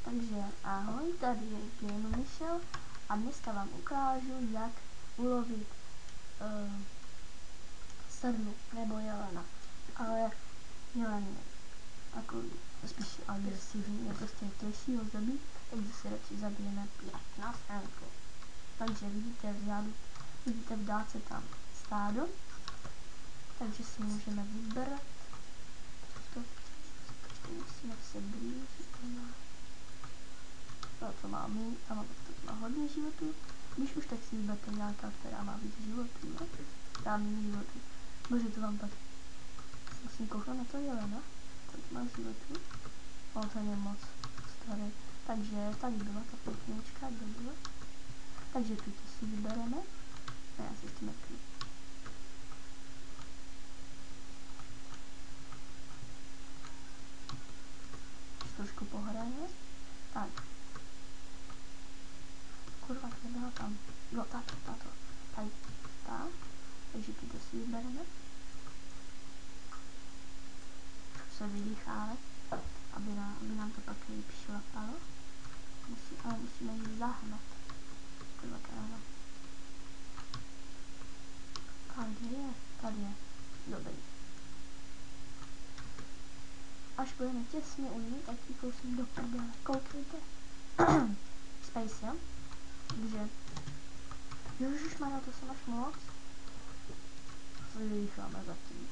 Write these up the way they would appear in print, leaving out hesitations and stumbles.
Takže ahoj, tady je Game Michel a dneska vám ukážu, jak ulovit srnu nebo jelena. Ale jelen je jako spíš agresivní, je prostě těžší ho zabít, takže si radši zabijeme 5 na srnku. Takže vidíte vzadu, vidíte v dálce tam stádo, takže si můžeme vybrat. Musíme se blížit. To má mít, a to má hodně životů. Když už tak si vyberte nějaká, která má víc životů, ne? Která méně životů. Bože, to vám pak musím kouknout na to jelena. To má životů. No, ten je moc starý. Takže tady byla ta pěknička, kde byla. Takže tuto si vybereme. A já si ještě mrknu. Trošku pohrajeme. Tak. Kurva, kde byla tam? Jo, tato. Tady, tak. Takže tuto si vybereme. Se vydýcháme, aby nám to pak líp šlapalo. Ale musíme ji zahnat. Kurva, kráva. Tady je. Dobrý. Až budeme těsně u ní, tak ji kousím do prdele. Koukejte. Space, jo? Takže ježišmarja, to jsem až moc. Se vydýcháme zatím.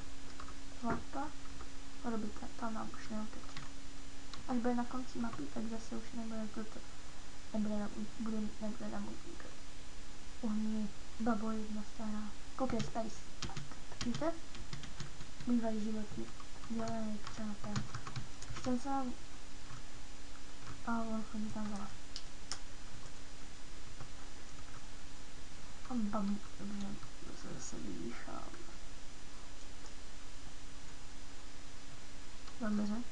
Hlapa. Dobrý, tam nám už neuteče. Až bude na konci mapy, tak zase už nebude toto. Nebude nám utíkat. Uhní babo jedna stará. Koupě space. Víte? Bývají životy. Dělají křápem. Ten sám. A on chodí tam dole. A babu. Dobře. Zase vydýchám. Dobře.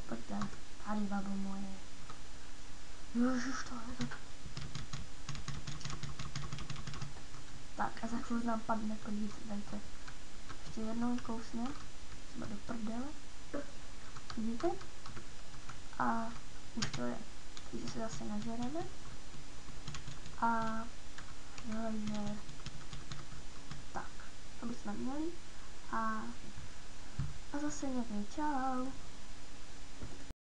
Pojďte. Tady babo moje. Ježiš, to je to. Tak a za chvíli nám padne, podívejte, dajte. Ještě jednou kousne. Třeba do prdele. Vidíte? A už to je. Takže se zase nažereme. A takže tak, to bychom měli. A zase někdy čau.